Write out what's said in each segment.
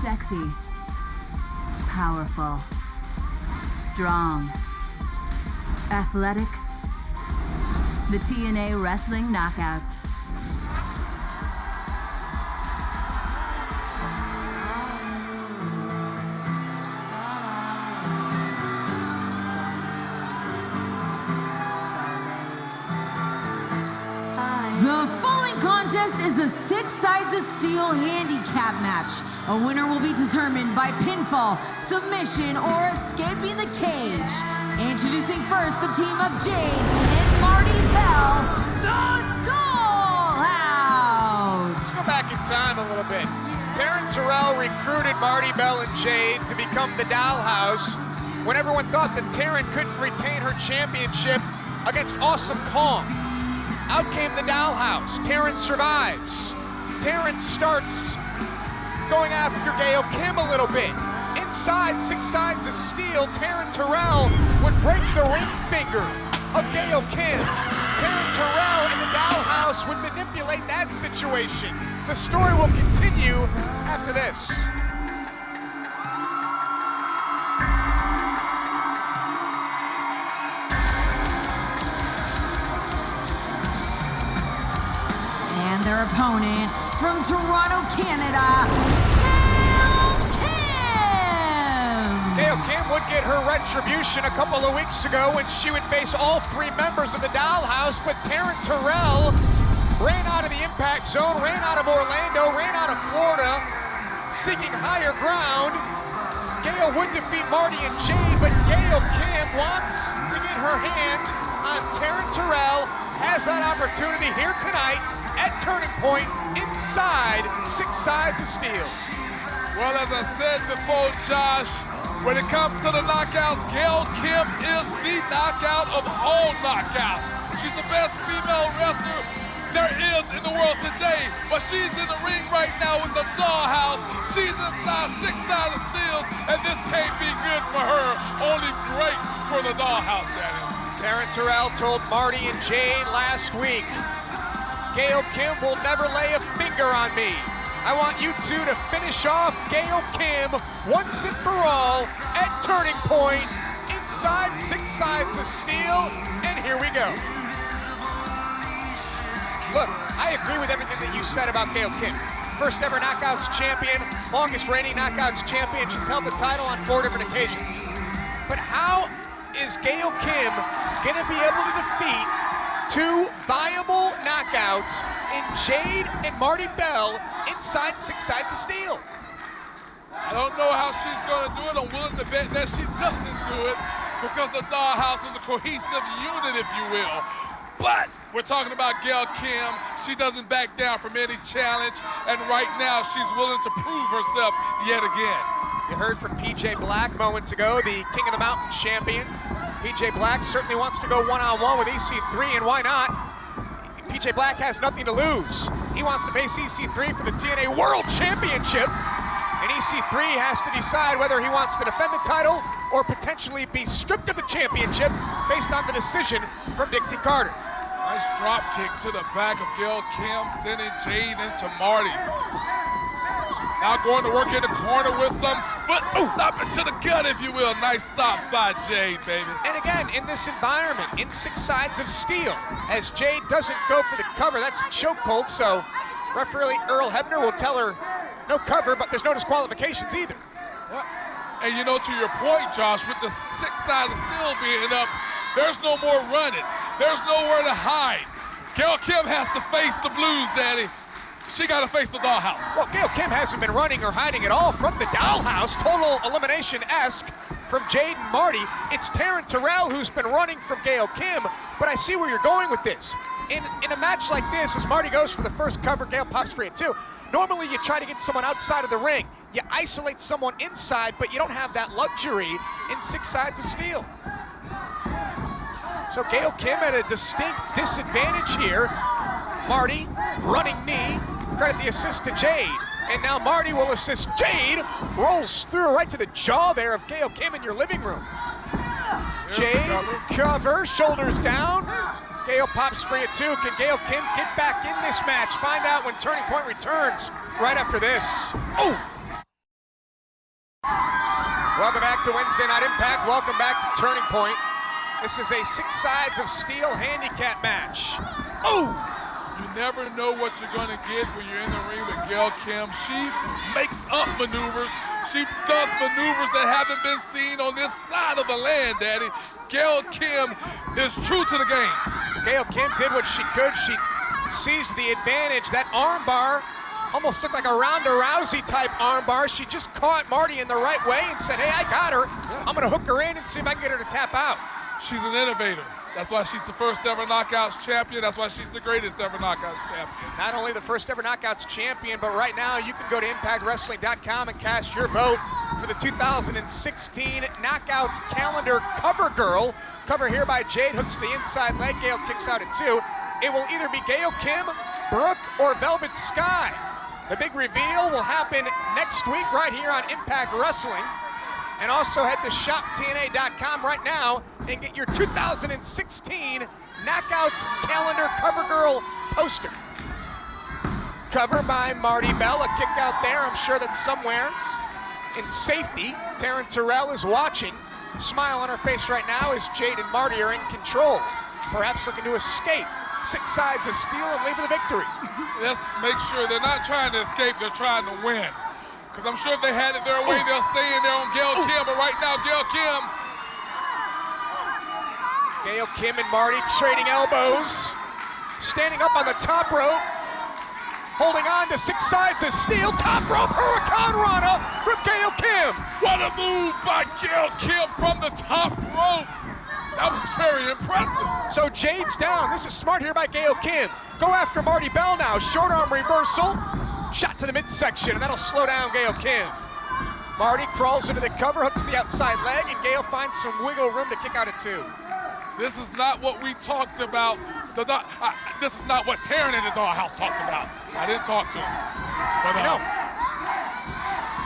Sexy, powerful, strong, athletic. The TNA Wrestling Knockouts. The following contest is a 6 sides of steel handicap match. A winner will be determined by pinfall, submission, or escaping the cage. Introducing first the team of Jade and Marty Bell, the Dollhouse. Let's go back in time a little bit. Taryn recruited Marty Bell and Jade to become the Dollhouse when everyone thought that Taryn couldn't retain her championship against Awesome Kong. Out came the Dollhouse. Taryn survives. Taryn starts going after Gail Kim a little bit. Inside 6 sides of steel, Taryn Terrell would break the ring finger of Gail Kim. Taryn Terrell and the Dollhouse would manipulate that situation. The story will continue after this. And their opponent from Toronto, Canada, Gail Kim! Gail Kim would get her retribution a couple of weeks ago when she would face all 3 members of the Dollhouse, but Taryn Terrell ran out of the impact zone, ran out of Orlando, ran out of Florida, seeking higher ground. Gail would defeat Marty and Jade, but Gail Kim wants to get her hands on Taryn Terrell, has that opportunity here tonight at Turning Point inside 6 sides of steel. Well, as I said before, Josh, when it comes to the knockouts, Gail Kim is the knockout of all knockouts. She's the best female wrestler there is in the world today, but she's in the ring right now with the Dollhouse. She's inside 6 sides of steel, and this can't be good for her. Only great for the Dollhouse, Danny. Taryn Terrell told Marty and Jade last week, Gail Kim will never lay a finger on me. I want you two to finish off Gail Kim once and for all at Turning Point inside 6 sides of steel, and here we go. Look, I agree with everything that you said about Gail Kim. First ever Knockouts champion, longest reigning Knockouts champion. She's held the title on 4 different occasions. But how is Gail Kim gonna be able to defeat 2 viable knockouts in Jade and Marty Bell inside 6 sides of steel? I don't know how she's going to do it. I'm willing to bet that she doesn't do it because the Dollhouse is a cohesive unit, if you will. But we're talking about Gail Kim. She doesn't back down from any challenge, and right now she's willing to prove herself yet again. You heard from PJ Black moments ago, the King of the Mountain champion. PJ Black certainly wants to go one-on-one with EC3, and why not? PJ Black has nothing to lose. He wants to face EC3 for the TNA World Championship, and EC3 has to decide whether he wants to defend the title or potentially be stripped of the championship based on the decision from Dixie Carter. Nice drop kick to the back of Gail Kim, sending Jade into Marty. Now going to work in the corner with some foot stopping to the gut, if you will. Nice stop by Jade, baby. And again, in this environment, in 6 sides of steel, as Jade doesn't go for the cover, that's a chokehold, so referee Earl Hebner will tell her no cover, but there's no disqualifications either. Yep. And you know, to your point, Josh, with the 6 sides of steel being up, there's no more running. There's nowhere to hide. Gail Kim has to face the blues, Daddy. She got to face the Dollhouse. Well, Gail Kim hasn't been running or hiding at all from the Dollhouse. Total elimination-esque from Jade and Marty. It's Taryn Terrell who's been running from Gail Kim, but I see where you're going with this. In a match like this, as Marty goes for the first cover, Gail pops free at 2. Normally you try to get someone outside of the ring. You isolate someone inside, but you don't have that luxury in 6 sides of steel. So Gail Kim at a distinct disadvantage here. Marty, running knee, credit the assist to Jade. And now Marty will assist Jade, rolls through right to the jaw there of Gail Kim in your living room. Jade, cover, shoulders down. Gail pops free at 2. Can Gail Kim get back in this match? Find out when Turning Point returns right after this. Oh! Welcome back to Wednesday Night Impact. Welcome back to Turning Point. This is a 6 sides of steel handicap match. Oh! You never know what you're going to get when you're in the ring with Gail Kim. She makes up maneuvers. She does maneuvers that haven't been seen on this side of the land, Daddy. Gail Kim is true to the game. Gail Kim did what she could. She seized the advantage. That armbar almost looked like a Ronda Rousey type armbar. She just caught Marty in the right way and said, hey, I got her. I'm gonna hook her in and see if I can get her to tap out. She's an innovator. That's why she's the first ever Knockouts champion. That's why she's the greatest ever Knockouts champion. Not only the first ever Knockouts champion, but right now you can go to ImpactWrestling.com and cast your vote for the 2016 Knockouts calendar cover girl. Cover here by Jade, hooks the inside leg. Gail kicks out at 2. It will either be Gail Kim, Brooke, or Velvet Sky. The big reveal will happen next week right here on Impact Wrestling. And also head to shoptna.com right now and get your 2016 Knockouts calendar cover girl poster. Cover by Marty Bell, a kick out there. I'm sure that somewhere in safety, Taryn Terrell is watching. Smile on her face right now as Jade and Marty are in control. Perhaps looking to escape 6 sides of steel and leave with a victory. Let's make sure they're not trying to escape, they're trying to win. Because I'm sure if they had it their way, they'll stay in there on Gail Kim. But right now, Gail Kim and Marty trading elbows. Standing up on the top rope. Holding on to 6 sides of steel. Top rope Hurricane Rana from Gail Kim. What a move by Gail Kim from the top rope. That was very impressive. So Jade's down. This is smart here by Gail Kim. Go after Marty Bell now. Short arm reversal. Shot to the midsection, and that'll slow down Gail Kim. Marty crawls into the cover, hooks the outside leg, and Gail finds some wiggle room to kick out at 2. This is not what we talked about. This is not what Taryn in the Dollhouse talked about. I didn't talk to him. But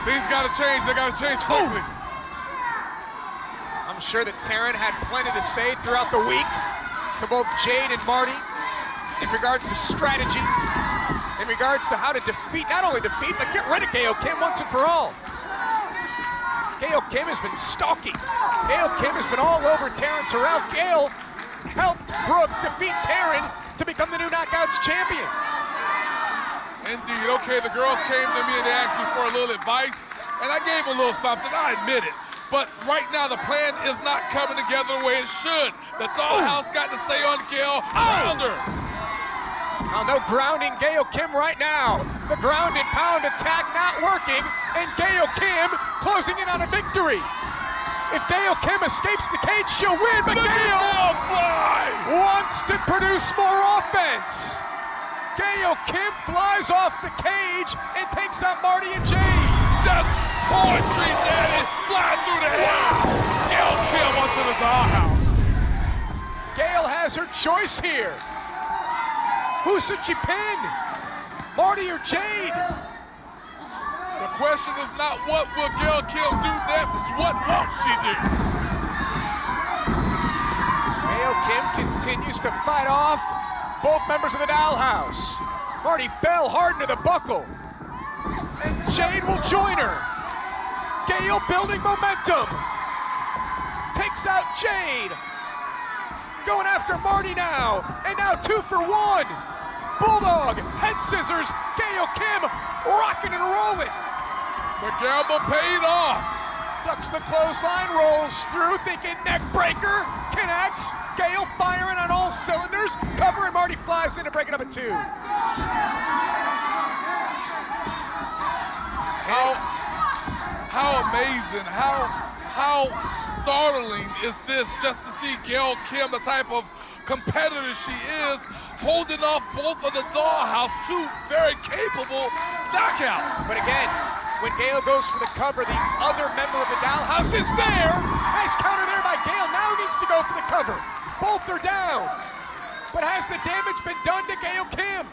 things got to change. They got to change quickly. I'm sure that Taryn had plenty to say throughout the week to both Jade and Marty in regards to strategy, in regards to how to defeat, not only defeat, but get rid of Gail Kim once and for all. Gail Kim has been stalking. Gail Kim has been all over Taryn Terrell. Gail helped Brooke defeat Taryn to become the new Knockouts champion. Indeed. Okay, the girls came to me and they asked me for a little advice, and I gave a little something, I admit it. But right now, the plan is not coming together the way it should. The Dollhouse got to stay on Gail. Ground her. Oh, no grounding Gail Kim right now. The ground and pound attack not working, and Gail Kim closing in on a victory. If Gail Kim escapes the cage, she'll win, but Gail wants to produce more offense. Gail Kim flies off the cage and takes out Marty and Jade. Just poetry, Daddy, flying through the air. Gail Kim onto the Dollhouse. Gail has her choice here. Who should she pin? Marty or Jade? The question is not what will Gail Kim do next, it's what won't she do? Gail Kim continues to fight off both members of the Dollhouse. Marty Bell hard into the buckle. And Jade will join her. Gail building momentum. Takes out Jade. Going after Marty now. And now 2 for 1. Bulldog, head scissors, Gail Kim rocking and rolling. The gamble paid off. Ducks the clothesline, rolls through, thinking neck breaker, connects. Gail firing on all cylinders. Cover and Marty flies in to break it up at 2. How amazing, how startling is this just to see Gail Kim, the type of competitor she is, holding off both of the Dollhouse, 2 very capable knockouts. But again, when Gail goes for the cover, the other member of the Dollhouse is there. Nice counter there by Gail. Now needs to go for the cover. Both are down. But has the damage been done to Gail Kim?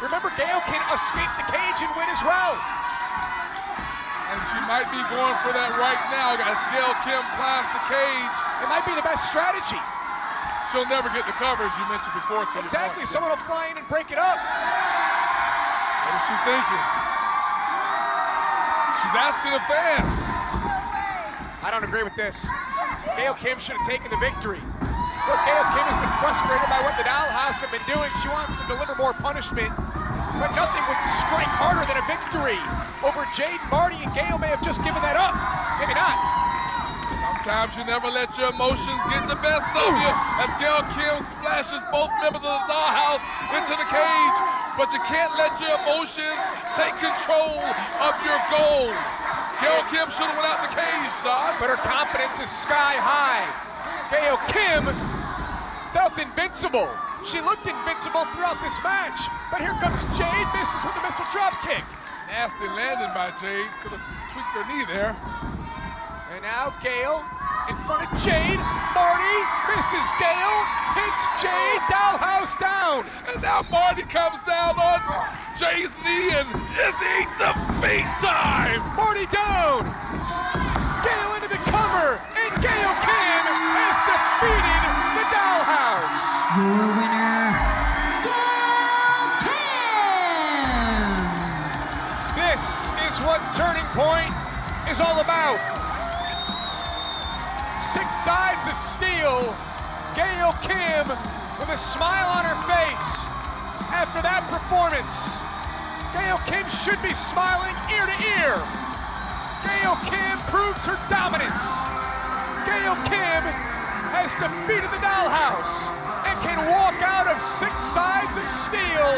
Remember, Gail can escape the cage and win as well. And she might be going for that right now as Gail Kim climbs the cage. It might be the best strategy. She'll never get the cover, as you mentioned before. Exactly, someone will fly in and break it up. What is she thinking? She's asking the fans, I don't agree with this. Gail Kim should have taken the victory. Look, Gail Kim has been frustrated by what the Dollhouse have been doing. She wants to deliver more punishment, but nothing would strike harder than a victory over Jade, Marty, and Gail may have just given that up. Maybe not. Sometimes you never let your emotions get the best of you as Gail Kim splashes both members of the Dollhouse into the cage. But you can't let your emotions take control of your goal. Gail Kim should have went out the cage, Don. But her confidence is sky high. Gail Kim felt invincible. She looked invincible throughout this match. But here comes Jade, misses with a missile drop kick. Nasty landing by Jade. Could have tweaked her knee there. And now Gail in front of Jade. Marty misses Gail, hits Jade, Dollhouse down. And now Marty comes down on Jade's knee, and is it defeat time? Marty down. Gail into the cover, and Gail Kim has defeated the Dollhouse. Your winner, Gail Kim! This is what Turning Point is all about. 6 sides of steel. Gail Kim with a smile on her face after that performance. Gail Kim should be smiling ear to ear. Gail Kim proves her dominance. Gail Kim has defeated the Dollhouse and can walk out of 6 sides of steel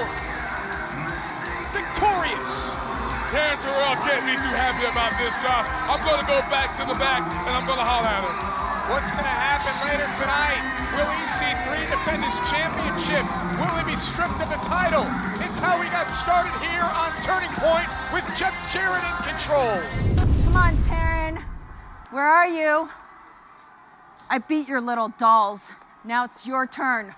victorious. Taryn Terrell can't be too happy about this, Josh. I'm going to go back to the back, and I'm going to holler at her. What's going to happen later tonight? Will EC3 defend his championship? Will he be stripped of the title? It's how we got started here on Turning Point with Jeff Jarrett in control. Come on, Taryn. Where are you? I beat your little dolls. Now it's your turn.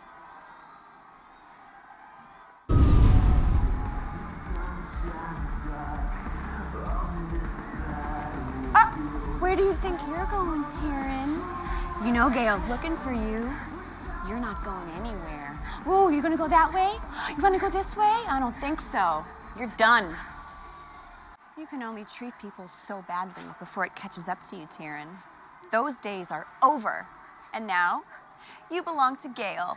Where do you think you're going, Taryn? You know Gail's looking for you. You're not going anywhere. Ooh, you gonna go that way? You wanna go this way? I don't think so. You're done. You can only treat people so badly before it catches up to you, Taryn. Those days are over. And now, you belong to Gail.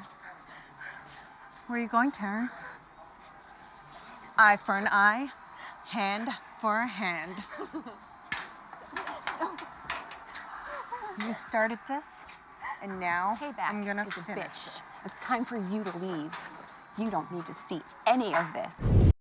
Where are you going, Taryn? Eye for an eye, hand for a hand. You started this, and now Payback I'm gonna is a finish bitch. it. It's time for you to leave. You don't need to see any of this.